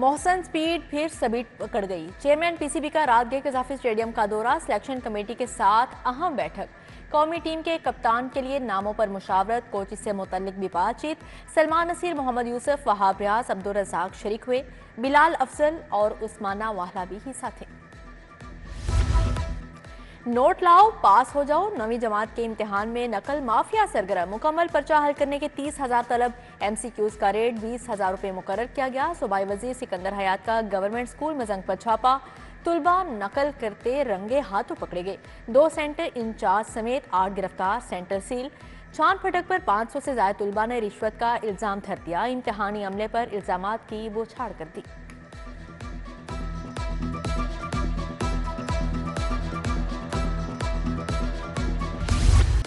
Mohsin speed फिर सबीट पकड़ गई। चेयरमैन पीसीबी का रातगीर कजाफी स्टेडियम का दौरा, सिलेक्शन कमेटी के साथ अहम बैठक, कौमी टीम के कप्तान के लिए नामों पर मुशावरत, कोच से मुतल्लिक भी बातचीत। सलमान नसीर, मोहम्मद यूसुफ, वहाब रियाज, अब्दुल रज़ाक शरीक हुए। बिलाल अफजल और उस्माना वाहला भी हिस्सा थे। नोट लाओ पास हो जाओ, नवीं जमात के इम्तिहान में नकल माफिया सरगर्म, मुकम्मल पर्चा हल करने के 30,000 तलब। MCQs का रेट 20,000 रुपये मुकर्रर किया गया। सूबाई वजीर सिकंदर हयात का गवर्नमेंट स्कूल में जंग पर छापा, तुलबा नकल करते रंगे हाथों पकड़े गए। 2 सेंटर इंचार्ज समेत 8 गिरफ्तार, सेंटर सील। छान फटक पर 500 से ज्यादा तुलबा ने रिश्वत का इल्जाम धर दिया। इम्तिहानी अमले पर इल्जामात की बौछार कर दी।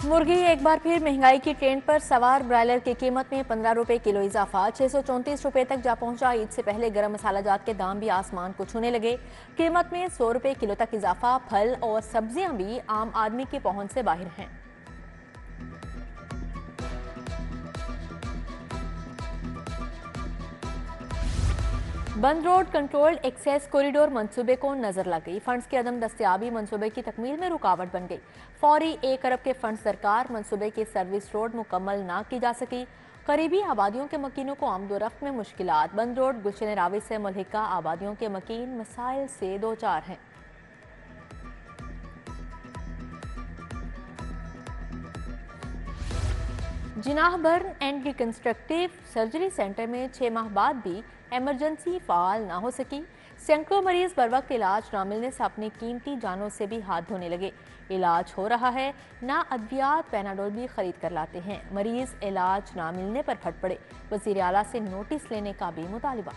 मुर्गी एक बार फिर महंगाई की ट्रेंड पर सवार। ब्रायलर की कीमत में 15 रुपए किलो इजाफा, 634 रुपए तक जा पहुंचा। ईद से पहले गर्म मसाला जात के दाम भी आसमान को छूने लगे। कीमत में 100 रुपए किलो तक इजाफा। फल और सब्जियां भी आम आदमी की पहुंच से बाहर हैं। बंद रोड कंट्रोल्ड एक्सेस कॉरिडोर मंसूबे को नजर लग गई। फंड्स की अदम दस्तयाबी मंसूबे की तकमील में रुकावट बन गई। फौरी 1 अरब के फंड्स दरकार, मंसूबे की सर्विस रोड मुकम्मल ना की जा सकी। करीबी आबादियों के मकीनों को आमदोरफ्त में मुश्किलात। बंद रोड गुलशन रावी से मुल्हिका आबादियों के मकीन मसाइल से दो चार हैं। Jinnah burn and reconstructive surgery centre में 6 माह बाद भी इमरजेंसी फाल ना हो सकी। सैकड़ों मरीज बर वक्त इलाज ना मिलने से अपनी कीमती जानों से भी हाथ धोने लगे। इलाज हो रहा है ना, अद्वियात पैनाडोल भी खरीद कर लाते हैं। मरीज इलाज ना मिलने पर फट पड़े। वजीर आला से नोटिस लेने का भी मुतालिबा।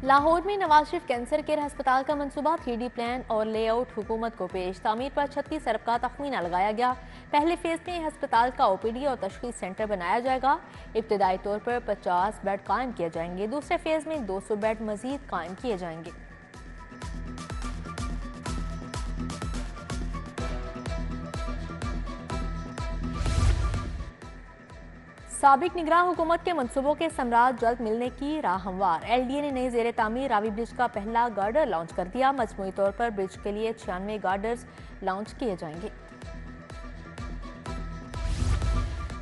लाहौर में नवाज शरीफ कैंसर केयर अस्पताल का मंसूबा, 3D प्लान और लेआउट हुकूमत को पेश। तामीर पर 36 अरब का तखमीना लगाया गया। पहले फेज में अस्पताल का OPD और तशखीस सेंटर बनाया जाएगा। इब्तदाई तौर पर 50 बेड कायम किए जाएंगे। दूसरे फेज में 200 बेड मजीद कायम किए जाएंगे। साबिक निगरान हुकूमत के मंसूबों के समराज जल्द मिलने की राह हमवार। LDA ने नई जेर तामीर रावी ब्रिज का पहला गार्डर लॉन्च कर दिया। मजमूई तौर पर ब्रिज के लिए 96 गार्डर्स लॉन्च किए जाएंगे।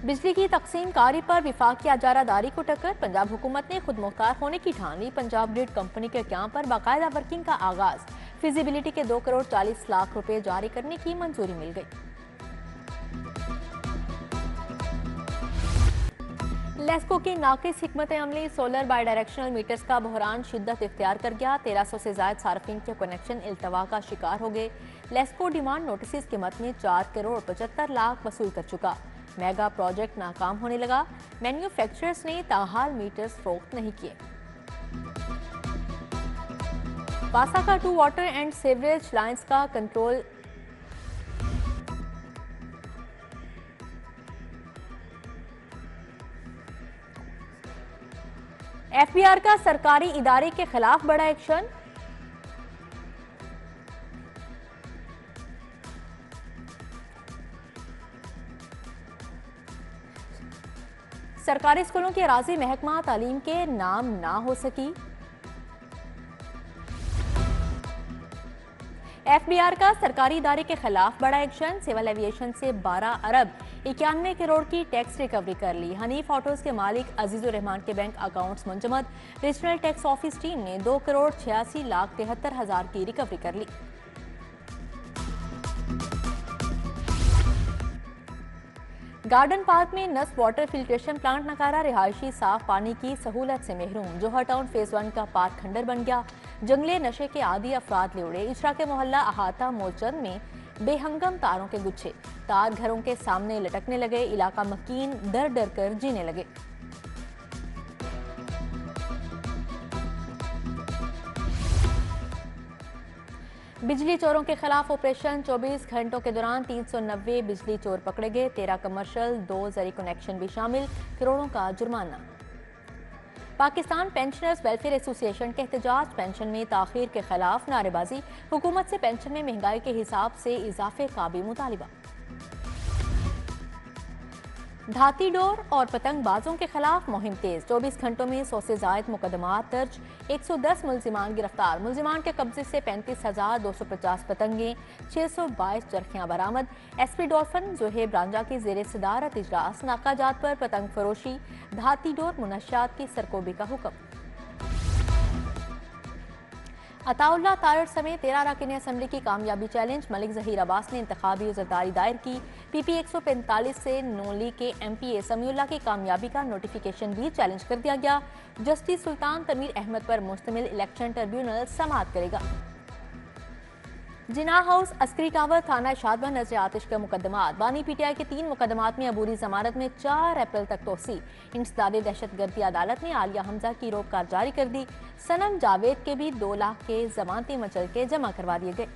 बिजली की तकसीम कारी पर विफाक की अजारादारी को टक्कर, पंजाब हुकूमत ने खुद मुख्तार होने की ठान ली। पंजाब ग्रिड कंपनी के क्याम पर बाकायदा वर्किंग का आगाज, फिजिबिलिटी के 2 करोड़ 40 लाख रुपए जारी करने की मंजूरी मिल गई। लेस्को की नाकिस हिकमत अमली, सोलर बाई डायरेक्शनल मीटर्स का बहरान शिद्दत इख्तियार कर गया। 1300 से ज्यादा सार्फिन के कनेक्शन इल्तवा का शिकार हो गए। लेस्को डिमांड नोटिस की मद में 4 करोड़ 75 लाख वसूल कर चुका। मेगा प्रोजेक्ट नाकाम होने लगा। मैन्युफैक्चरर्स ने ताहाल मीटर्स फरोख्त नहीं किए। पासा का 2 वाटर एंड सीवरेज लाइंस का कंट्रोल FBR का सरकारी इदारे के खिलाफ बड़ा एक्शन। सरकारी स्कूलों की अराजी महकमा तालीम के नाम ना हो सकी। FBR का सरकारी इदारे के खिलाफ बड़ा एक्शन। सिविल एविएशन से 12 अरब 91 करोड़ की टैक्स रिकवरी कर ली। हनीफ ऑटोज के मालिक अजीजुर रहमान के बैंक अकाउंट्स मुंजमद। रीजनल टैक्स ऑफिस टीम ने 2 करोड़ 86 लाख 73 हजार की रिकवरी कर ली। गार्डन पार्क में नस्ब वाटर फिल्ट्रेशन प्लांट नकारा, रिहायशी साफ पानी की सहूलत से महरूम। जोहर टाउन फेज 1 का पार्क खंडर बन गया। जंगले नशे के आदि अफराद ले उड़े। इजरा के मोहल्ला अहाता मोचंद में बेहंगम तारों के गुच्छे, तार घरों के सामने लटकने लगे। इलाका मकीन डर डर कर जीने लगे। बिजली चोरों के खिलाफ ऑपरेशन, 24 घंटों के दौरान 390 बिजली चोर पकड़े गए। 13 कमर्शियल, 2 जरी कनेक्शन भी शामिल, करोड़ों का जुर्माना। पाकिस्तान पेंशनर्स वेलफेयर एसोसिएशन के एहतजाज, पेंशन में ताखीर के खिलाफ नारेबाजी। हुकूमत से पेंशन में महंगाई के हिसाब से इजाफे का भी मुतालिबा। धाती डोर और पतंगबाजों के खिलाफ मुहिम तेज। 24 घंटों में 100 से जायद मुकदमात दर्ज, 110 मुलजिमान गिरफ्तार। मुलजिमान के कब्जे से 35,250 पतंगे, 622 चरखियां बरामद। एसपी डॉल्फिन जोहेब रांझा की जेर सदारत इजलास। नाकाजात पर पतंग फरोशी, धाती डोर मुनशियात की सरकोबी का हुक्म। अताउल्लाह तारड़ समेत 13 अरकान असम्बली की कामयाबी चैलेंज। मलिक जहीर अब्बास ने इंतखाबी उज़रदारी दायर की। पीपी 145 से नून लीग के MPA समीउल्लाह की कामयाबी का नोटिफिकेशन भी चैलेंज कर दिया गया। जस्टिस सुल्तान तनवीर अहमद पर मुश्तमिल इलेक्शन ट्रिब्यूनल समाअत करेगा। जिना हाउस, अस्करी टावर, थाना शादबा नजर आतिश का मुकदमात। बानी PTI के 3 मुकदमात में अबूरी जमानत में 4 अप्रैल तक तोसी। इंसदादे दहशतगर्दी अदालत ने आलिया हमजा की रोककार जारी कर दी। सनम जावेद के भी 2 लाख के जमानती मचल के जमा करवा दिए गए।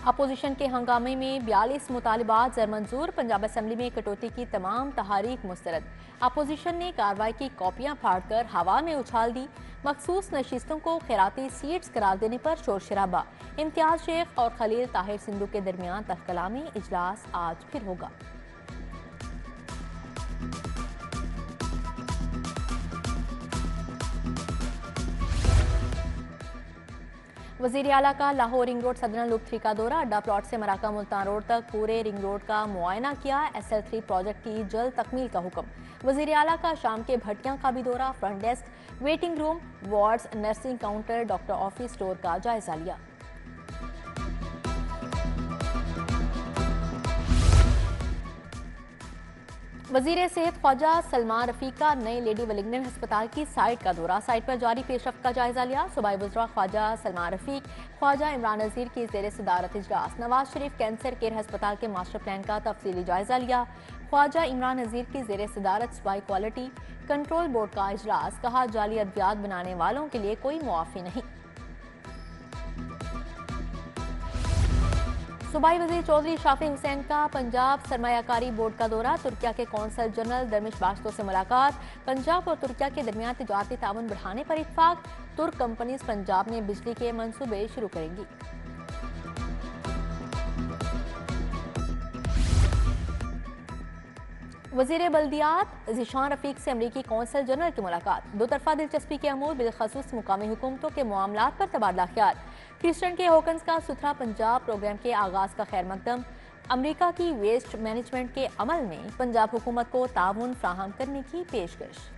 अपोजिशन के हंगामे में 42 मुतालिबात ज़रमंजूर। पंजाब असम्बली में कटौती की तमाम तहारीक मुस्तरद। अपोजिशन ने कार्रवाई की कॉपियां फाड़कर हवा में उछाल दी। मखसूस नशिस्तों को खैराती सीट्स करार देने पर शोर शराबा। इम्तियाज शेख और खलील ताहिर सिंधु के दरमियान तहकलामी। इजलास आज फिर होगा। वज़ीर आला का Lahore ring road southern loop 3 का दौरा। अड्डा प्लॉट से मराका मुल्तान रोड तक पूरे रिंग रोड का मुआयना किया। SL3 प्रोजेक्ट की जल्द तकमील का हुक्म। वज़ीर आला का शाम के भट्टियां का भी दौरा। Front desk, waiting room, wards, nursing counter, doctor office store का जायजा लिया। वज़ीर सेहत ख्वाजा सलमान रफीक का नए लेडी वेलिंगटन अस्पताल की साइट का दौरा। साइट पर जारी पेशरफ्त का जायजा लिया। सूबाई वज़रा ख्वाजा सलमान रफीक, ख्वाजा इमरान नज़ीर की ज़ेर सदारत इजलास। नवाज शरीफ कैंसर केयर अस्पताल के मास्टर प्लान का तफसीली जायजा लिया। ख्वाजा इमरान नज़ीर की ज़ेर सदारत सूबाई क्वालिटी कंट्रोल बोर्ड का इजलास। कहा, जाली अद्वियात बनाने वालों के लिए कोई मुआफ़ी नहीं। सूबाई वज़ीर चौधरी शाफी हुसैन का पंजाब सरमायाकारी बोर्ड का दौरा। तुर्किया के कौंसल जनरल दरमिश बाश्तो से मुलाकात। पंजाब और तुर्किया के दरमियान तिजारती ताउन बढ़ाने पर इत्फाक। तुर्क कंपनीज पंजाब में बिजली के मंसूबे शुरू करेंगी। वज़ीर बल्दियात ज़ीशान रफीक से अमरीकी कौंसल जनरल की मुलाकात। दो तरफा दिलचस्पी के अमूर बिलखसूस मुकामी हुकूमतों के मामलात पर तबादला ख्याल। क्रिस्टन के हॉकन्स का सुथरा पंजाब प्रोग्राम के आगाज का खैर मकदम। अमरीका की वेस्ट मैनेजमेंट के अमल में पंजाब हुकूमत को ताउन फ्राहम करने की पेशकश।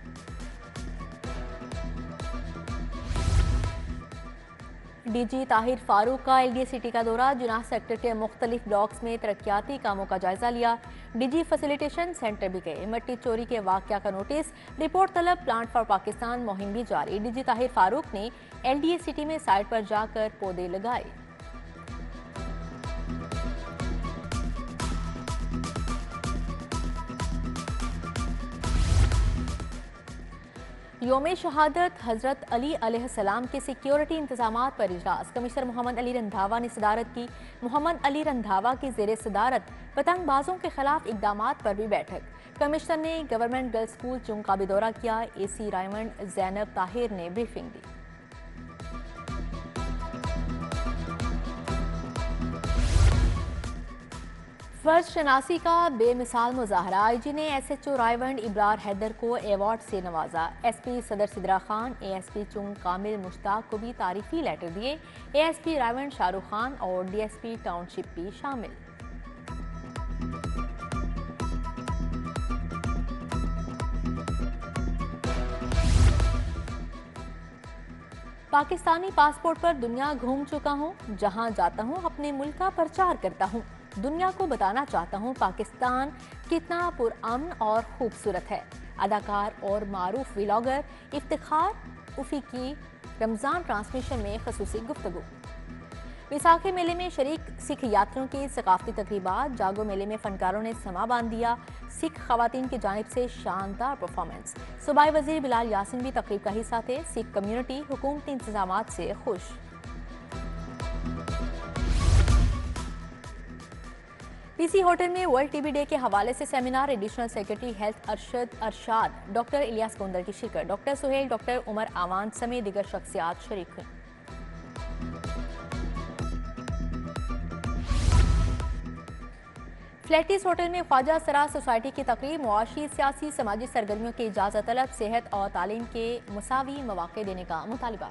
DG ताहिर फारूक का LDA सिटी का दौरा। जुनाह सेक्टर के मुख्तलिफ ब्लॉक्स में तरक्याती कामों का जायजा लिया। DG फैसिलिटेशन सेंटर भी गए। मट्टी चोरी के वाकया का नोटिस। रिपोर्ट तलब प्लांट फॉर पाकिस्तान मुहिम भी जारी। DG ताहिर फारूक ने LDA सिटी में साइट पर जाकर पौधे लगाए। योम शहादत हजरत अली अलैहिस्सलाम के सिक्योरिटी इंतजामात पर इजलास। कमिश्नर मोहम्मद अली रंधावा ने सदारत की। मोहम्मद अली रंधावा की जेर सदारत पतंगबाजों के खिलाफ इकदामात पर भी बैठक। कमिश्नर ने गवर्नमेंट गर्ल्स स्कूल चुंग का भी दौरा किया। AC रायमंड जैनब ताहिर ने ब्रीफिंग दी। फर्ज शनासी का बेमिसाल मुजाहरा। IG ने SHO रायवंड इब्रार हैदर को एवॉर्ड से नवाजा। SP सदर सिद्रा खान, ASP चुंग कामिल मुश्ताक को भी तारीफी लेटर दिए। ASP रायवंड शाहरुख खान और DSP टाउनशिप भी शामिल। पाकिस्तानी पासपोर्ट पर दुनिया घूम चुका हूँ। जहाँ जाता हूँ अपने मुल्क का प्रचार करता हूँ। दुनिया को बताना चाहता हूँ पाकिस्तान कितना पुरअमन और खूबसूरत है। अदाकार और मारूफ व्लॉगर इफ्तिखार उफी की रमज़ान ट्रांसमिशन में खसूसी गुफ्तगू। विसाखी मेले में शरीक सिख यात्रियों की सकाफती तकरीबात। जागो मेले में फनकारों ने समा बांध दिया। सिख खवातीन की जानिब से शानदार परफॉर्मेंस। सूबाई वजीर बिलाल यासिन भी तकरीब का हिस्सा थे। सिख कम्युनिटी हुकूमती इंतजामात से खुश। पीसी होटल में वर्ल्ड टीबी डे के हवाले से seminar. Additional secretary health Arshad doctor Ilyas Kundar की शिरकत। डॉक्टर सुहेल, डॉक्टर उमर आवान समेत दीगर शख्सियात शरीक हुई। फ्लैटिस होटल में ख्वाजा सरा सोसाइटी की तकरीब। मुआशी, सियासी, समाजी सरगर्मियों की इजाजत तलब। सेहत और तालीम के मुसावी मौके देने का मुतालबा।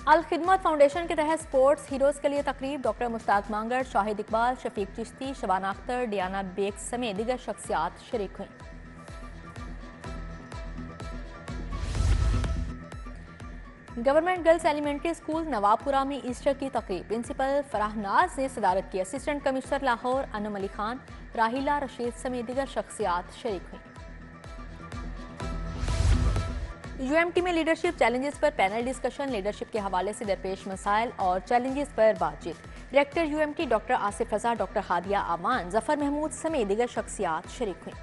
अल खिदमत फाउंडेशन के तहत स्पोर्ट्स हीरोज के लिए तकरीब। डॉक्टर मुश्ताक मांगर, शाहिद इकबाल, शफीक चिश्ती, शबाना अख्तर, डियाना बेग समेत दीगर शख्सियात शरीक हुई। Government girls elementary school Nawabpura में ईस्टर की तकरीब। प्रिंसिपल फराहनाज ने सदारत की। असिस्टेंट कमिश्नर लाहौर अनम अली खान, राहिला रशीद समेत दीगर शख्सियात शरीक हुई। यूएमटी में लीडरशिप चैलेंजेस पर पैनल डिस्कशन। लीडरशिप के हवाले से दरपेश मसाइल और चैलेंजेस पर बातचीत। Director UMT doctor Asif Raza, doctor Hadiya आमान, जफर महमूद समेत दीगर शख्सियात शरीक हुई।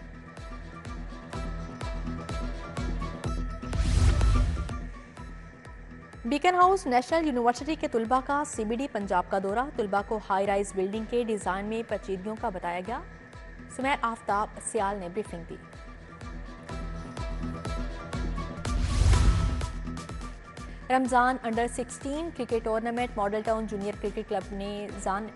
बीकन हाउस नेशनल यूनिवर्सिटी के तुलबा का सीबीडी पंजाब का दौरा। तुलबा को हाई राइज बिल्डिंग के डिजाइन में पेचीदगियों का बताया गया। सुमैर आफ्ताब सियाल ने ब्रीफिंग दी। Ramzan under 16 cricket tournament. Model town junior cricket club ने जॉन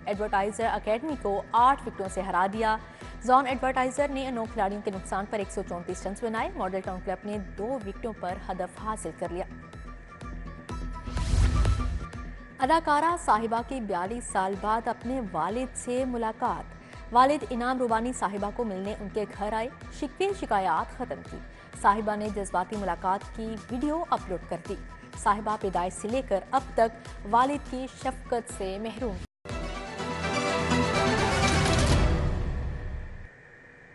एडवर्टाइजर अकेडमी को 8 विकेटों से हरा दिया। जॉन एडवर्टाइजर ने 9 खिलाड़ियों के नुकसान पर 134 रन बनाए। मॉडल टाउन क्लब ने 2 विकेटों पर हदफ हासिल कर लिया। अदाकारा साहिबा की 42 साल बाद अपने वालिद से मुलाकात। वालिद इनाम रुबानी साहिबा को मिलने उनके घर आए। शिकवे शिकायत खत्म की। साहिबा ने जज्बाती मुलाकात की वीडियो अपलोड कर दी। साहिबा पैदाइश से लेकर अब तक वालिद की शफकत से महरूम